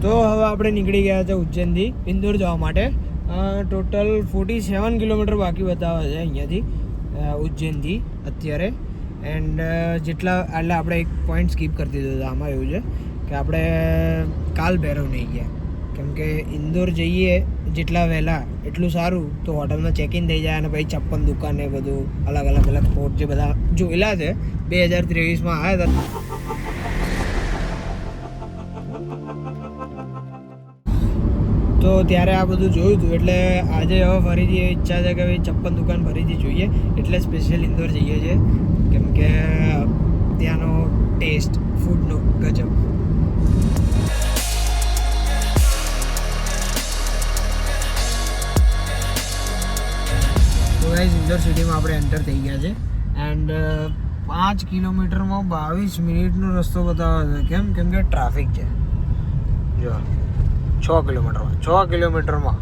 તો હવે આપણે નીકળી ગયા છે ઉજ્જૈનથી ઇન્દોર જવા માટે. ટોટલ 47 કિલોમીટર બાકી બતાવે છે અહીંયાથી ઉજ્જૈનથી અત્યારે. એન્ડ જેટલા એટલે આપણે એક પોઈન્ટ સ્કીપ કરી દીધો હતો. આમાં એવું છે કે આપણે કાલ ભૈરવ નહીં ગયા, કેમ કે ઇન્દોર જઈએ જેટલા વહેલા એટલું સારું. તો હોટલમાં ચેક ઇન થઈ જાય અને પછી 56 દુકાન ને બધું અલગ અલગ સ્પોટ જે બધા જોયેલા છે 2023માં આવ્યા હતા. તો ત્યારે આ બધું જોયું હતું, એટલે આજે હવે ફરીથી ઈચ્છા છે કે ભાઈ 56 દુકાન ફરીથી જોઈએ. એટલે સ્પેશિયલ ઇન્દોર જઈએ છીએ, કેમ કે ત્યાંનો ટેસ્ટ ફૂડનો ગજબ. તો ગાઈઝ ઇન્દોર સિટીમાં આપણે એન્ટર થઈ ગયા છે. એન્ડ 5 કિલોમીટરમાં 22 મિનિટનો રસ્તો બતાવે છે. કેમ કે ટ્રાફિક છે. જો 6 કિલોમીટરમાં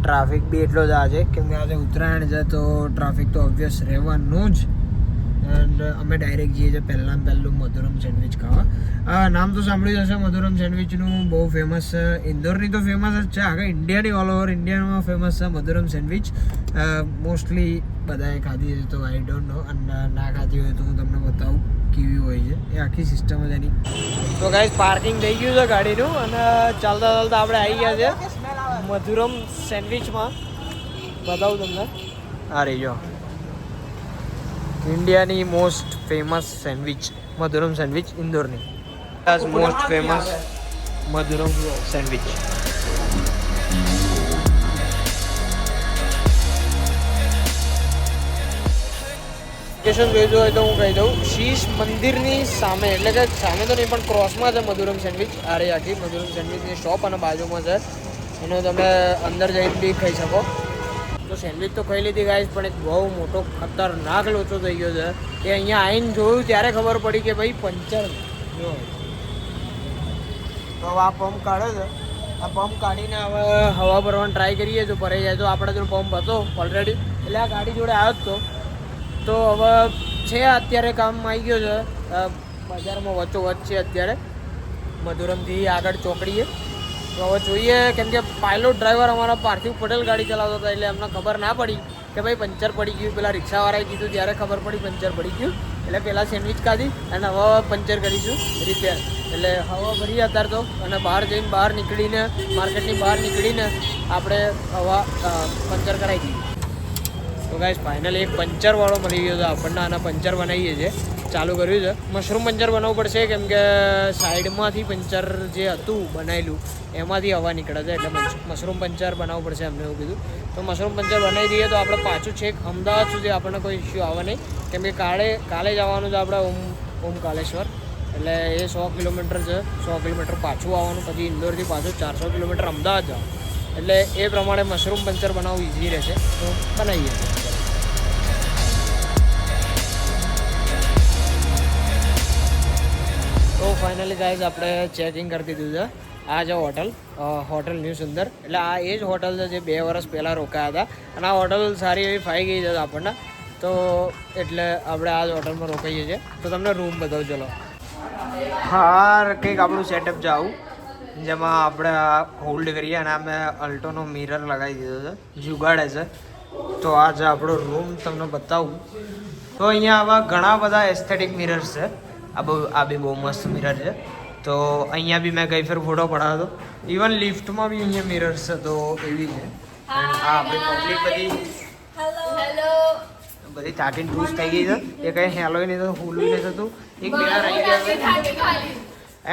ટ્રાફિક બી એટલો જ આજે, કેમ કે આજે ઉત્તરાયણ છે તો ટ્રાફિક તો ઓબ્વિયસ રહેવાનું જ. એન્ડ અમે ડાયરેક્ટ જઈએ છીએ પહેલું મધુરમ સેન્ડવિચ ખાવા. નામ તો સાંભળ્યું હશે મધુરમ સેન્ડવિચનું, બહુ ફેમસ છે. ઇન્દોરની તો ફેમસ જ છે, આખા ઇન્ડિયાની ઓલ ઓવર ઇન્ડિયામાં ફેમસ છે મધુરમ સેન્ડવિચ. મોસ્ટલી બધાએ ખાધી છે તો આઈ ડોન્ટ નો, અને ના ખાધી હોય તો હું તમને બતાવું કેવી હોય છે એ આખી સિસ્ટમ જ એની. તો ગાઈઝ પાર્કિંગ થઈ ગયું છે ગાડીનું, અને ચાલતા આપણે આવી ગયા છે મધુરમ સેન્ડવિચમાં. બતાવું તમને. આ રહી જો ઇન્ડિયાની most famous sandwich Madhuram sandwich ઇન્દોરની. Most famous Madhuram sandwich. Location જોઈતું હોય તો હું કહી દઉં, શીશ મંદિરની સામે, એટલે કે સામે તો નહીં પણ ક્રોસમાં છે મધુરમ સેન્ડવિચ. આ રહી આખી મધુરમ સેન્ડવિચની શોપ અને બાજુમાં છે, એનો તમે અંદર જઈને બી ખાઈ શકો. તો સેન્ડવિચ તો ખાઈ લીધી ગાઈસ, પણ એક બહુ મોટો ખતરનાક લોચો થઈ ગયો છે. એ અહીંયા આવીને જોયું ત્યારે ખબર પડી કે ભાઈ પંચર. જો તો આ પંપ કાઢે છે, આ પંપ કાઢીને હવે હવા ભરવાની ટ્રાય કરીએ. જો ભરાઈ જાય તો આપણે જો પંપ હતો ઓલરેડી, એટલે આ ગાડી જોડે આવ્યો જ તો હવે છે અત્યારે કામમાં આવી ગયો છે. બજારમાં વચ્ચોવચ્ચ છે અત્યારે, મધુરમથી આગળ ચોકડીએ. તો હવે જોઈએ, કેમ કે પાયલોટ ડ્રાઈવર અમારા પાર્થિવ પટેલ ગાડી ચલાવતા હતા, એટલે અમને ખબર ના પડી કે ભાઈ પંચર પડી ગયું. પેલા રિક્ષાવાળાએ કીધું ત્યારે ખબર પડી પંચર પડી ગયું, એટલે પહેલાં સેન્ડવિચ ખાધી અને હવે પંચર કરીશું રિપેર. એટલે હવા ભરીએ અત્યારે તો, અને બહાર નીકળીને માર્કેટની બહાર નીકળીને આપણે હવા પંચર કરાવી દઈએ. તો ગાઈસ ફાઇનલી એક પંચરવાળો મળી ગયો છે આપણને, અને પંચર બનાવીએ છીએ, ચાલુ કર્યું છે. મશરૂમ પંચર બનાવવું પડશે, કેમ કે સાઈડમાંથી પંચર જે હતું બનાવેલું એમાંથી હવા નીકળે છે, એટલે મશરૂમ પંચર બનાવવું પડશે અમને એવું કીધું. તો મશરૂમ પંચર બનાવી દઈએ તો આપણે પાછું છેક અમદાવાદ સુધી આપણને કોઈ ઇસ્યુ આવે નહીં, કેમ કે કાલે જવાનું છે આપણે ઓમકાલેશ્વર. એટલે એ 100 કિલોમીટર છે, 100 કિલોમીટર પાછું આવવાનું, પછી ઇન્દોરથી પાછું 400 કિલોમીટર અમદાવાદ જવાનું. એટલે એ પ્રમાણે મશરૂમ પંચર બનાવવું ઇઝી રહેશે, તો બનાવીએ છીએ. તો ફાઇનલી ગાઈઝ આપણે ચેકિંગ કરી દીધું છે. આ છે હોટલ ન્યૂ સુંદર. એટલે આ એ જ હોટલ છે જે 2 વર્ષ પહેલાં રોકાયા હતા, અને આ હોટલ સારી એવી ફાઈ ગઈ છે આપણને. તો એટલે આપણે આ જ હોટલમાં રોકાઈએ છીએ. તો તમને રૂમ બતાવું ચલો. હા, કંઈક આપણું સેટઅપ છે આવું, જેમાં આપણે હોલ્ડ કરીએ અને અમે અલ્ટોનો મિરર લગાવી દીધો છે, જુગાડે છે. તો આ છે આપણો રૂમ, તમને બતાવું. તો અહીંયા આવા ઘણા બધા એસ્થેટિક મિરર્સ છે. આ બી બહુ મસ્ત મિરર છે. તો અહીંયા બી મેં ગઈ ફેર ફોટો પડાવ્યો હતો. ઇવન લિફ્ટમાં બી અહીંયા મિરર્સ છે, તો એવી છે. આ આપણી પબ્લિક બધી થાકીને ટૂસ થઈ ગઈ છે. એ કંઈ હેલો નહીં થતું, ફૂલું નહીં થતું, એક બેના રહી ગયા.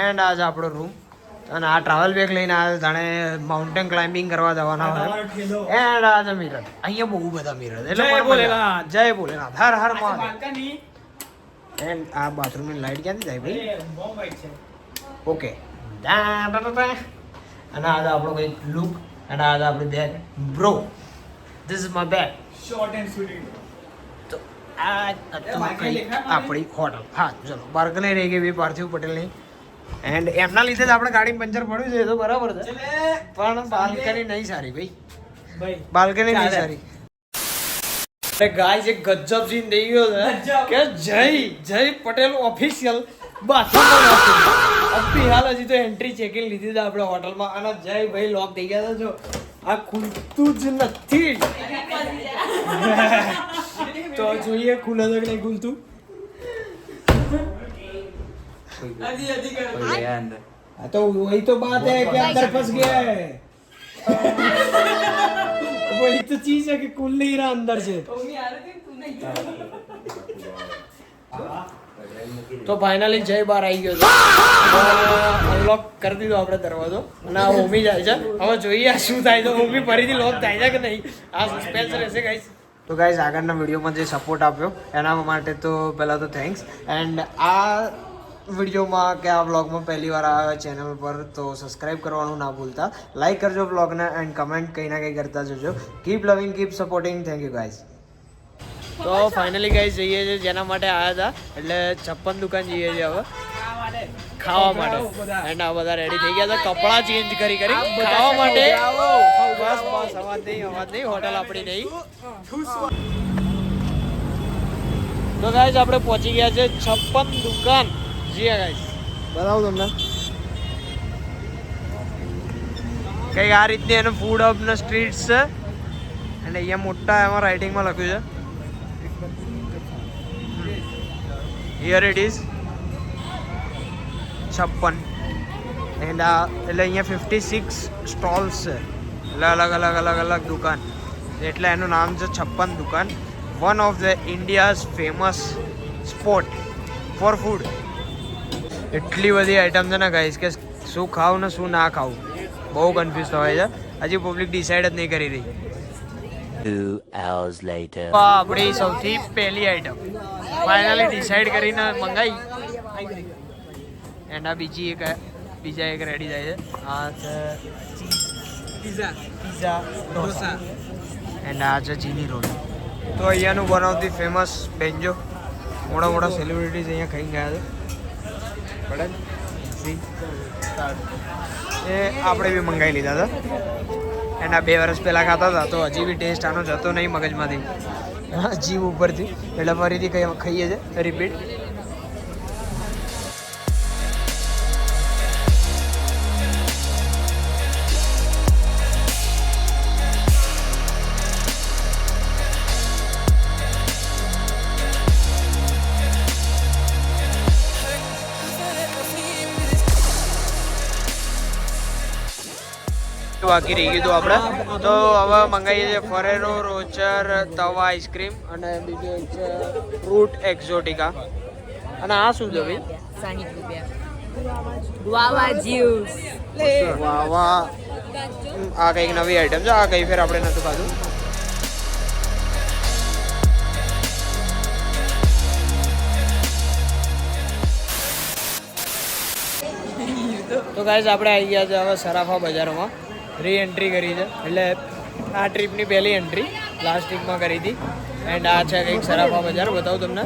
એન્ડ આ છે આપણો રૂમ, અને આ ટ્રાવેલ બેગ લઈને આવ્યો, જાણે માઉન્ટેન ક્લાઇમ્બિંગ કરવા જવાના હોય. એન્ડ આ છે મિરર. અહીંયા બહુ બધા મિરર, એટલે જય ભોલેનાથ, હર હર મહાદેવ. એન્ડ આ બાથરૂમની લાઇટ ક્યાંથી જાય ભાઈ? ઓકે. અને આ આપણો કંઈક લુક, અને આ આપણું bag. Bro, this is my bag. Short and sweet. તો આ આપણી હોટલ. હા ચલો, બાલ્કની રહી ગઈ ભાઈ પાર્થિવ પટેલની. એન્ડ એમના લીધે જ આપણે ગાડી પંચર પડ્યું છે, એ તો બરાબર છે, પણ બાલ્કની નહીં સારી ભાઈ, બાલ્કની નહીં સારી. ગાઈસ એક ગજબ સીન થઈ ગયો છે કે જય પટેલ ઓફિશિયલ હાલ હજી તો એન્ટ્રી ચેકિંગ લીધી હતી આપણે હોટલમાં અને જય ભાઈ લોક થઈ ગયા હતા. જો આ ખુલતું જ નથી. તો જોઈએ ખુલે તો કે નહીં ખુલતું. हाँ तो वही तो बात है कि अंदर फंस गया है. वही तो चीज है कि खुल नहीं रहा अंदर से. તો ફાઇનલી જય બહાર આવી ગયો છે. અનલોક કરી દીધો આપણે દરવાજો અને આ હોમી જાય છે. હવે જોઈએ આ શું થાય છે. હોમી ફરીથી લોક થાય છે કે નહીં, આ સસ્પેન્સ રહેશે ગાઈસ. તો ગાઈસ આગળના વિડીયોમાં જે સપોર્ટ આપ્યો એના માટે તો પહેલાં તો થેન્ક્સ. એન્ડ આ વિડીયોમાં કે આ વ્લોગમાં પહેલી વાર આવ્યા ચેનલ પર તો સબસ્ક્રાઇબ કરવાનું ના ભૂલતા. લાઈક કરજો વ્લોગને એન્ડ કમેન્ટ કંઈ ના કંઈ કરતા જજો. Keep loving, keep supporting. Thank you guys. તો ફાઇનલી ગાઈસ જઈએ છીએ જેના માટે આવ્યા હતા એટલે 56 દુકાન જઈએ છીએ હવે ખાવા માટે. એન્ડ આ બધા રેડી થઈ ગયા હતા કપડાં ચેન્જ કરી ખાવા માટે. બસ બસ અવાજ નહીં હોટલ આપણી નહીં. તો ગાઈસ આપણે પહોંચી ગયા છે 56 દુકાન. જી હા ગાઈસ બતાવું તમને કંઈક આ રીતની એનું ફૂડ હબ ને સ્ટ્રીટ્સ છે. અને અહીંયા મોટા એમાં રાઇટિંગમાં લખ્યું છે હિયર ઇટ ઇઝ 56. એન્ડ એટલે અહીંયા 56 સ્ટોલ્સ છે એટલે અલગ દુકાન એટલે એનું નામ છે 56 દુકાન. One of the India's famous spot for food. એટલી બધી આઈટમ છે ને ગાઈસ કે શું ખાવું ને શું ના ખાવું બહુ કન્ફ્યુઝ થવાય છે. હજી પબ્લિક ડિસાઈડ જ નહીં કરી રહી. 2 hours later. આપણી સૌથી પહેલી આઈટમ ફાઇનલી ડિસાઈડ કરીને મંગાઈ. એન્ડ આ બીજા એક રેડી જાય છે. આ છે પીઝા ઢોસા એન્ડ આ છે ચીની રોલ. તો અહીંયાનું one of the famous banjo. મોટા સેલિબ્રિટીઝ અહીંયા ખાઈ ગયા છે. એ આપણે બી મંગાવી લીધા હતા. એના 2 વર્ષ પહેલાં ખાતા હતા તો હજી બી ટેસ્ટ આનો જતો નહીં મગજમાંથી, જીવ ઉપરથી. એટલે ફરીથી ખાઈએ છીએ રિપીટ. બાકી રહી ગયું આપણે તો હવે મંગાવીએ છીએ ફરેરો રોચર તવા આઈસ્ક્રીમ અને બીજું એક છે ફ્રૂટ એક્ઝોટિકા. અને આ શું છે ભાઈ? 60 રૂપિયા ગુઆવા જ્યુસ. વાવા આ કંઈક નવી આઈટમ છે. આ કઈ ફેર આપણે નતું ખાધું. તો ગાઈઝ આપણે આવી ગયા છે હવે સરાફા બજારમાં. રી એન્ટ્રી કરી છે એટલે આ ટ્રીપની પહેલી એન્ટ્રી લાસ્ટ વીકમાં કરી હતી. એન્ડ આ છે કંઈક સરાફા બજાર. બતાવું તમને.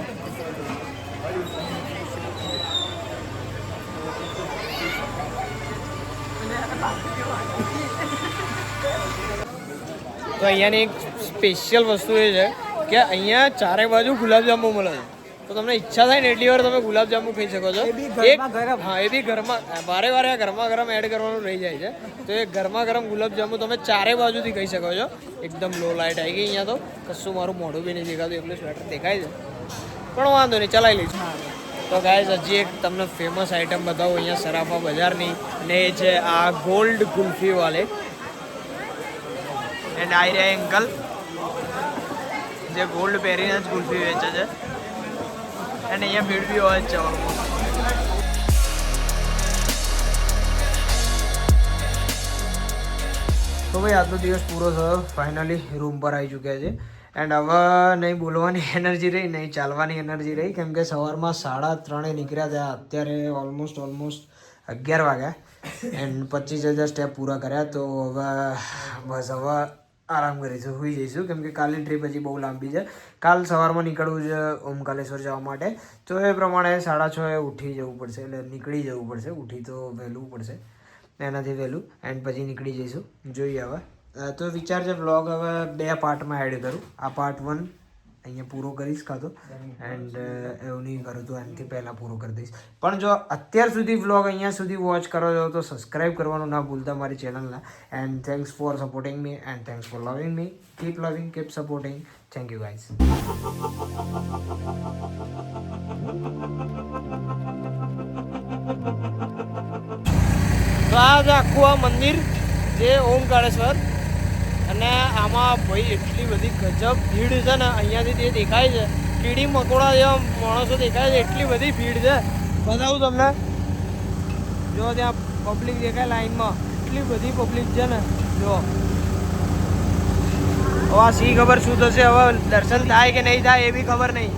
તો અહીંયાની એક સ્પેશિયલ વસ્તુ એ છે કે અહીંયા ચારે બાજુ ગુલાબજાંબુ મળે છે. તો તમને ઈચ્છા થાય ને એટલી વાર તમે ગુલાબજાંબુ ખાઈ શકો છો. હા એ બી ઘરમાં વારે વારે ગરમા ગરમ એડ કરવાનું રહી જાય છે. તો એ ગરમા ગરમ ગુલાબજાંબુ તમે ચારે બાજુથી ખાઈ શકો છો. એકદમ લો લાઇટ આવી ગઈ અહીંયા. તો કશું મારું મોઢું બી નહીં દેખાતું એટલું સ્વેટર દેખાય છે પણ વાંધો નહીં ચલાવી લઈશું. તો ગાઈઝ હજી એક તમને ફેમસ આઈટમ બતાવું અહીંયા સરાફા બજારની ને એ છે આ ગોલ્ડ કુલ્ફી વાલે. એન્ડ આ રહ્યા અંકલ જે ગોલ્ડ પહેરીને જ કુલ્ફી વેચે છે. અને અહીંયા ભીડ બી હોય જ છે ઓલમોસ્ટ. તો ભાઈ આજનો દિવસ પૂરો થયો. ફાઇનલી રૂમ પર આવી ચૂક્યા છે. એન્ડ હવે નહીં બોલવાની એનર્જી રહી નહીં ચાલવાની એનર્જી રહી કેમ કે સવારમાં 3:30 નીકળ્યા હતા. અત્યારે ઓલમોસ્ટ 11 વાગ્યા એન્ડ 25,000 સ્ટેપ પૂરા કર્યા. તો હવે બસ હવે આરામ કરીશું, સુઈ જઈશું કેમ કે કાલની ટ્રીપ હજી બહુ લાંબી છે. કાલ સવારમાં નીકળવું છે ઓમકાલેશ્વર જવા માટે. તો એ પ્રમાણે 6:30 ઉઠી જવું પડશે એટલે નીકળી જવું પડશે. ઉઠી તો વહેલું પડશે એનાથી વહેલું એન્ડ પછી નીકળી જઈશું. જોઈએ હવે તો વિચાર છે વ્લોગ હવે 2 પાર્ટમાં એડ કરું. આ પાર્ટ 1 અહીંયા પૂરો કરીશ કાં તો એન્ડ એવું નહીં કરું તો એનાથી પહેલાં પૂરો કરી દઈશ. પણ જો અત્યાર સુધી વ્લોગ અહીંયા સુધી વોચ કરો છો તો સબસ્ક્રાઈબ કરવાનું ના ભૂલતા મારી ચેનલના. And thanks for supporting me and thanks for loving me. Keep loving, keep supporting. Thank you guys. તો આ છે આખું આ મંદિર જે ઓમકારેશ્વર, અને આમાં ભાઈ એટલી બધી ગજબ ભીડ છે ને. અહીંયાથી તે દેખાય છે કીડી મકોડા જેવા માણસો દેખાય છે, એટલી બધી ભીડ છે. બતાવું તમને, જો ત્યાં પબ્લિક દેખાય લાઈનમાં, એટલી બધી પબ્લિક છે ને. જો હવે આ સી ખબર શું થશે, હવે દર્શન થાય કે નહીં થાય એ બી ખબર નહીં.